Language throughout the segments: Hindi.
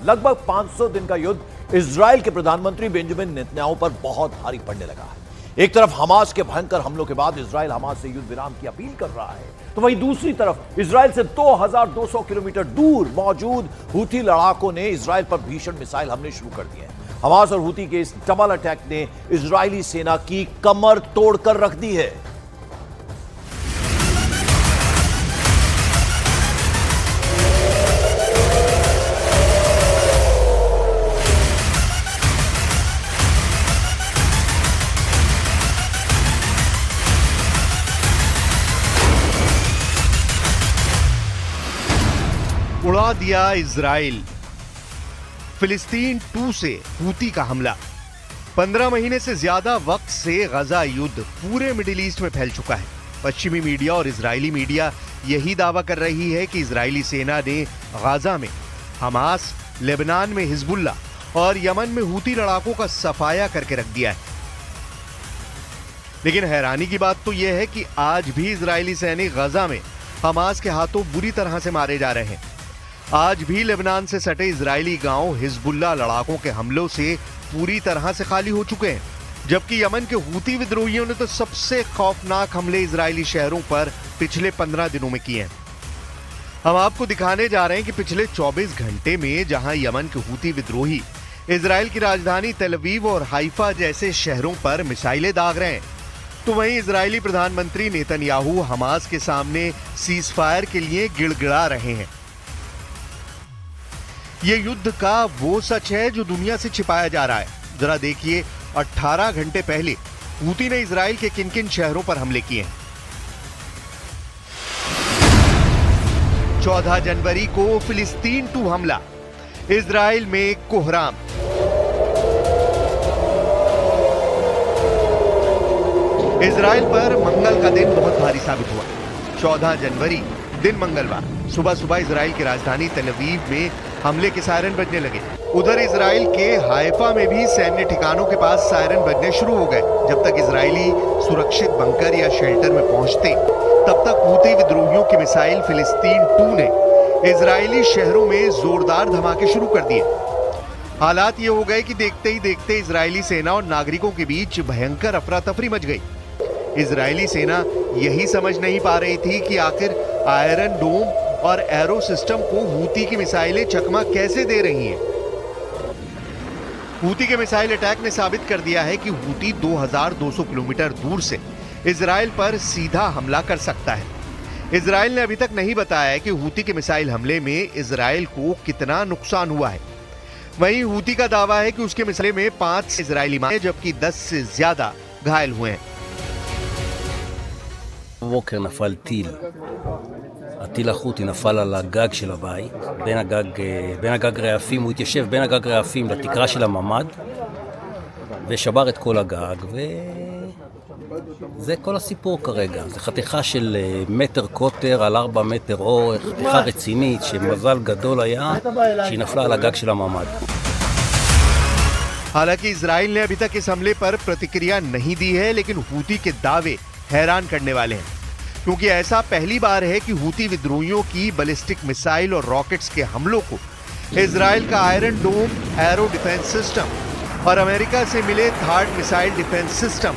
लगभग 500 दिन का युद्ध इजराइल के प्रधानमंत्री बेंजामिन नेतन्याहू पर बहुत भारी पड़ने लगा है। एक तरफ हमास के भयंकर हमलों के बाद इजराइल हमास से युद्ध विराम की अपील कर रहा है, तो वहीं दूसरी तरफ इजराइल से 2200 किलोमीटर दूर मौजूद हूथी लड़ाकों ने इजराइल पर भीषण मिसाइल हमले शुरू कर दिए हैं। हमास और हूथी के इस डबल अटैक ने इजरायली सेना की कमर तोड़कर रख दी है। उड़ा दिया इजराइल। फिलिस्तीन 2 से हूती का हमला। 15 महीने से ज्यादा वक्त से गजा युद्ध पूरे मिडिल ईस्ट में फैल चुका है। पश्चिमी मीडिया और इजरायली मीडिया यही दावा कर रही है कि इजरायली सेना ने गजा में हमास, लेबनान में हिजबुल्ला और यमन में हूती लड़ाकों का सफाया करके रख दिया है। लेकिन हैरानी की बात तो यह है कि आज भी इजरायली सैनिक गजा में हमास के हाथों बुरी तरह से मारे जा रहे हैं। आज भी लेबनान से सटे इजरायली गांव हिजबुल्ला लड़ाकों के हमलों से पूरी तरह से खाली हो चुके हैं, जबकि यमन के हूती विद्रोहियों ने तो सबसे खौफनाक हमले इजरायली शहरों पर पिछले 15 दिनों में किए हैं। हम आपको दिखाने जा रहे हैं कि पिछले 24 घंटे में जहां यमन के हूती विद्रोही इजराइल की राजधानी तेल अवीव और हाइफा जैसे शहरों पर मिसाइलें दाग रहे हैं, तो वहीं इजरायली प्रधानमंत्री नेतन्याहू हमास के सामने सीज फायर के लिए गिड़गिड़ा रहे हैं। ये युद्ध का वो सच है जो दुनिया से छिपाया जा रहा है। जरा देखिए, 18 घंटे पहले हूती ने इजराइल के किन किन शहरों पर हमले किए हैं। 14 जनवरी को फिलिस्तीन 2 हमला, इजराइल में कोहराम। इजराइल पर मंगल का दिन बहुत भारी साबित हुआ। 14 जनवरी दिन मंगलवार सुबह सुबह इजराइल की राजधानी तेल अवीव में हमले के सायरन बजने लगे। उधर इजराइल के हाइफा में भी सैन्य ठिकानों के पास सायरन बजने शुरू हो गए। जब तक इजरायली सुरक्षित बंकर या शेल्टर में पहुंचते, तब तक हूती विद्रोहियों की मिसाइल फिलिस्तीन 2 ने इजरायली शहरों में जोरदार धमाके शुरू कर दिए। हालात ये हो गए कि देखते ही देखते इजरायली सेना और नागरिकों के बीच भयंकर अफरा तफरी मच गई। इजरायली सेना यही समझ नहीं पा रही थी कि आखिर आयरन डोम और एरो सिस्टम को हूती की मिसाइलें चकमा कैसे दे रही हैं। हूती के मिसाइल अटैक ने साबित कर दिया है कि हूती 2200 किलोमीटर दूर से इजराइल पर सीधा हमला कर सकता है। इजराइल ने अभी तक नहीं बताया है कि हूती के मिसाइल हमले में इजराइल को कितना नुकसान हुआ है। वहीं हूती का दावा है कि उसके मिसाइल में 5 इजरायली मारे, जबकि 10 से ज्यादा घायल हुए हैं। בבוקר נפל טיל. הטיל החותי נפל על הגג של הבית, בין הגג רעפים, הוא התיישב בין הגג רעפים לתקרה של הממד, ושבר את כל הגג, וזה כל הסיפור כרגע. זה חתיכה של מטר קוטר על 4 מטר אורך, חתיכה רצינית, שמזל גדול היה, שהיא נפלה על הגג של הממד. हालांकि इजराइल ने अभी तक इस हमले पर प्रतिक्रिया नहीं दी है, लेकिन हूती के दावे हैरान करने वाले हैं, क्योंकि ऐसा पहली बार है कि हूती विद्रोहियों की बैलिस्टिक मिसाइल और रॉकेट्स के हमलों को इजराइल का आयरन डोम एरो डिफेंस सिस्टम और अमेरिका से मिले third missile defence system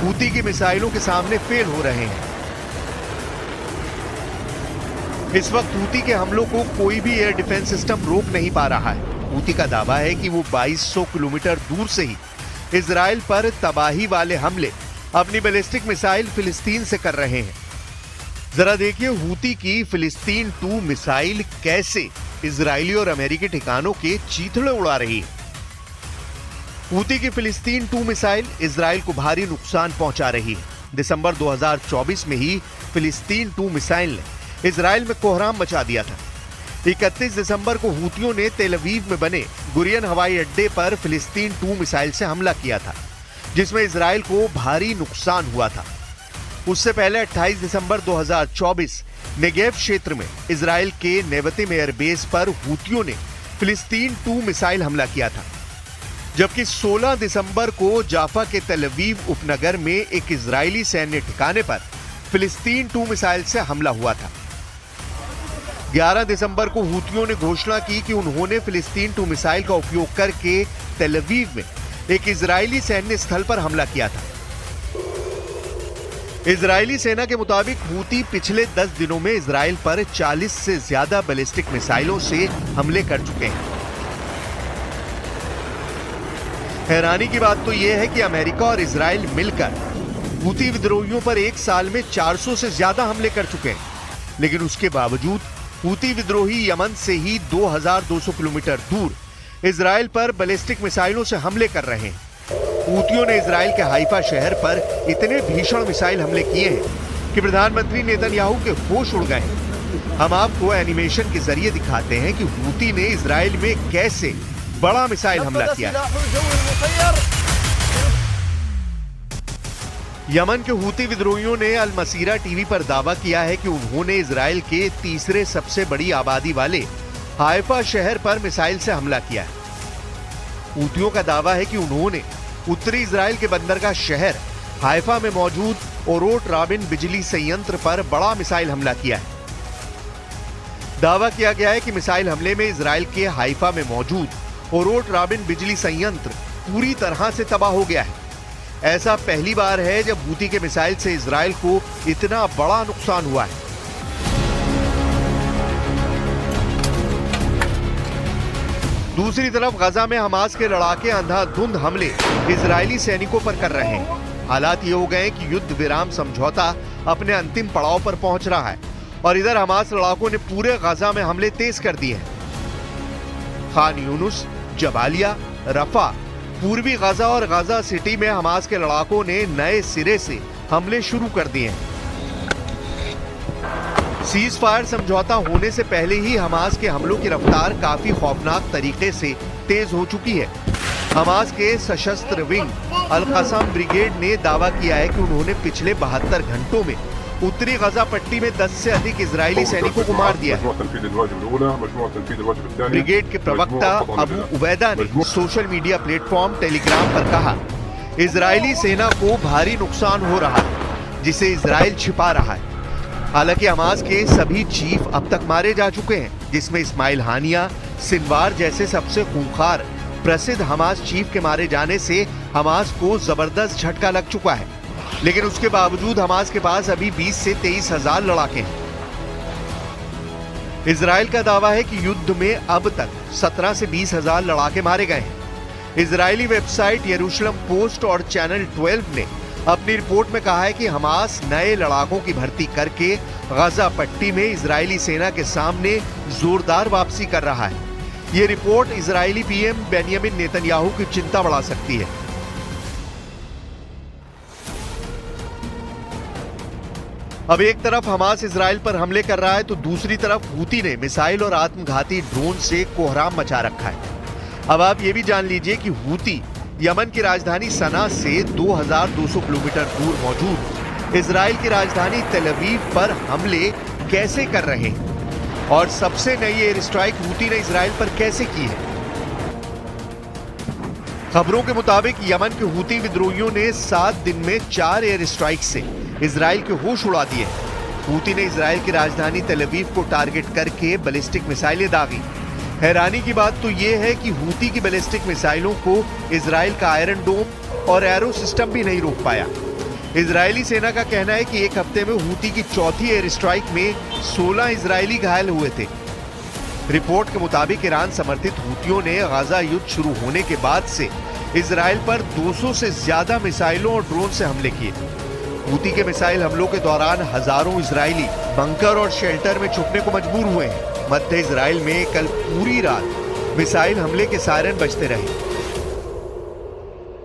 Houthi की मिसाइलों के सामने फेल हो रहे हैं। इस वक्त हूती के हमलों को कोई भी एयर डिफेंस सिस्टम रोक नहीं पा रहा है। हूती का दावा है कि वो 2200 किलोमीटर दूर से ही इजराइल पर तबाही वाले हमले अपनी बैलिस्टिक मिसाइल फिलिस्तीन से कर रहे हैं। जरा देखिए हूती की फिलिस्तीन 2 मिसाइल कैसे इजरायली और अमेरिकी ठिकानों के चीथड़े उड़ा रही है। हूती की फिलिस्तीन 2 मिसाइल इजराइल को भारी नुकसान पहुंचा रही है। दिसंबर 2024 में ही फिलिस्तीन 2 मिसाइल ने इजराइल में कोहराम मचा दिया था। 31 दिसंबर को हूतियों ने तेल अवीव में बने गुरियन हवाई अड्डे पर फिलिस्तीन 2 मिसाइल से हमला किया था, जिसमें इजराइल को भारी नुकसान हुआ था। उससे पहले 28 दिसंबर 2024 नेगेव क्षेत्र में इजराइल के नेवतिम एयरबेस पर हूतियों ने फिलिस्तीन 2 मिसाइल हमला किया था, जबकि 16 दिसंबर को जाफा के तेल अवीव उपनगर में एक इजरायली सैन्य ठिकाने पर फिलिस्तीन 2 मिसाइल से हमला हुआ था। 11 दिसंबर को हूतियों ने घोषणा की कि उन्होंने फिलिस्तीन 2 मिसाइल का उपयोग करके तेल अवीव में एक इजरायली सैन्य स्थल पर हमला किया था। इजरायली सेना के मुताबिक हूती पिछले 10 दिनों में इजराइल पर 40 से ज्यादा बैलिस्टिक मिसाइलों से हमले कर चुके हैं। हैरानी की बात तो यह है कि अमेरिका और इजराइल मिलकर हूती विद्रोहियों पर एक साल में 400 से ज्यादा हमले कर चुके हैं, लेकिन उसके बावजूद हूती विद्रोही यमन से ही 2200 किलोमीटर दूर इजराइल पर बैलिस्टिक मिसाइलों से हमले कर रहे हैं। हूतियों ने इजराइल के हाइफा शहर पर इतने भीषण मिसाइल हमले किए हैं कि प्रधानमंत्री नेतन्याहू के होश उड़ गए हैं। हम आपको एनिमेशन के जरिए दिखाते हैं कि हूती ने इजराइल में कैसे बड़ा मिसाइल हमला किया है। यमन के हूती विद्रोहियों ने अल मसीरा टीवी पर दावा किया है कि उन्होंने इजराइल के तीसरे सबसे बड़ी आबादी वाले हाइफा शहर पर मिसाइल से हमला किया है। हूतियों का दावा है कि उन्होंने उत्तरी इजराइल के बंदरगाह शहर हाइफा में मौजूद ओरोट राबिन बिजली संयंत्र पर बड़ा मिसाइल हमला किया है। दावा किया गया है कि मिसाइल हमले में इजराइल के हाइफा में मौजूद ओरोट राबिन बिजली संयंत्र पूरी तरह से तबाह हो गया है। ऐसा पहली बार है जब हूती के मिसाइल से इजराइल को इतना बड़ा नुकसान हुआ है। दूसरी तरफ गजा में हमास के लड़ाके अंधाधुंध हमले इजरायली सैनिकों पर कर रहे हैं। हालात ये हो गए कि युद्ध विराम समझौता अपने अंतिम पड़ाव पर पहुंच रहा है और इधर हमास लड़ाकों ने पूरे गजा में हमले तेज कर दिए हैं। खान यूनुस, जबालिया, रफा, पूर्वी गजा और गजा सिटी में हमास के लड़ाकों ने नए सिरे से हमले शुरू कर दिए हैं। सीज फायर समझौता होने से पहले ही हमास के हमलों की रफ्तार काफी खौफनाक तरीके से तेज हो चुकी है। हमास के सशस्त्र विंग अल कसाम ब्रिगेड ने दावा किया है कि उन्होंने पिछले 72 घंटों में उत्तरी गजा पट्टी में 10 से अधिक इजरायली सैनिकों को मार दिया है। ब्रिगेड के प्रवक्ता अबू उबैदा ने सोशल मीडिया प्लेटफॉर्म टेलीग्राम पर कहा, इजरायली सेना को भारी नुकसान हो रहा है जिसे इजराइल छिपा रहा है। हालांकि हमास के सभी चीफ अब तक मारे जा चुके हैं, जिसमें इस्माइल हानिया, सिनवार जैसे सबसे खूंखार प्रसिद्ध हमास चीफ के मारे जाने से हमास को जबरदस्त झटका लग चुका है। लेकिन उसके बावजूद हमास के पास अभी 20 से 23 हजार लड़ाके हैं। इजराइल का दावा है कि युद्ध में अब तक 17 से 20 हजार लड़ाके मारे गए हैं। इजरायली वेबसाइट यरूशलेम पोस्ट और चैनल 12 ने अपनी रिपोर्ट में कहा है कि हमास नए लड़ाकों की भर्ती करके गजा पट्टी में इजरायली सेना के सामने जोरदार वापसी कर रहा है। यह report Israeli PM Benjamin Netanyahu की चिंता बढ़ा सकती है। अब एक तरफ हमास इजराइल पर हमले कर रहा है तो दूसरी तरफ हूती ने मिसाइल और आत्मघाती ड्रोन से कोहराम मचा रखा है। अब आप ये भी जान लीजिए कि हूती यमन की राजधानी सना से 2200 किलोमीटर दूर मौजूद इजराइल की राजधानी तेल अवीव पर हमले कैसे कर रहे हैं और सबसे नई एयर स्ट्राइक हूती ने इजराइल पर कैसे की है। खबरों के मुताबिक यमन के हूती विद्रोहियों ने 7 दिन में 4 एयर स्ट्राइक से इजराइल के होश उड़ा दिए। हूती ने इजराइल की राजधानी तेल अवीव को टारगेट करके बैलिस्टिक मिसाइलें दागी। हैरानी की बात तो यह है कि हूती की बैलिस्टिक मिसाइलों को इजराइल का आयरन डोम और एरो सिस्टम भी नहीं रोक पाया। इजरायली सेना का कहना है कि एक हफ्ते में हूती की चौथी एयर स्ट्राइक में 16 इजरायली घायल हुए थे। रिपोर्ट के मुताबिक ईरान समर्थित हूतियों ने गजा युद्ध शुरू होने के बाद से इजराइल पर 200 से ज्यादा मिसाइलों और ड्रोन से हमले किए। हूती के मिसाइल हमलों के दौरान हजारों इजरायली बंकर और शेल्टर में छुपने को मजबूर हुए हैं। मध्य इजराइल में कल पूरी रात मिसाइल हमले के सायरन बजते रहे।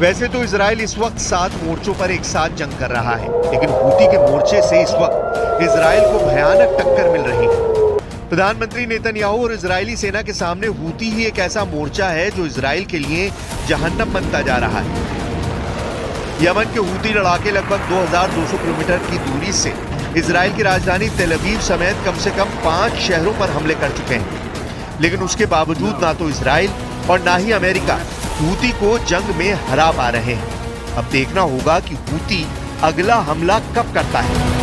वैसे तो इजराइल इस वक्त 7 मोर्चों पर एक साथ जंग कर रहा है, लेकिन हूती के मोर्चे से इस वक्त इजराइल को भयानक टक्कर मिल रही है। प्रधानमंत्री नेतन्याहू और इजरायली सेना के सामने हूती ही एक ऐसा मोर्चा है जो इजराइल के लिए जहन्नम बनता जा रहा है। यमन के हूती लड़ाके लगभग 2200 किलोमीटर की दूरी से इजराइल की राजधानी तेल अवीव समेत कम से कम 5 शहरों पर हमले कर चुके हैं, लेकिन उसके बावजूद ना तो इजराइल और ना ही अमेरिका हूती को जंग में हरा पा रहे हैं। अब देखना होगा कि हूती अगला हमला कब करता है।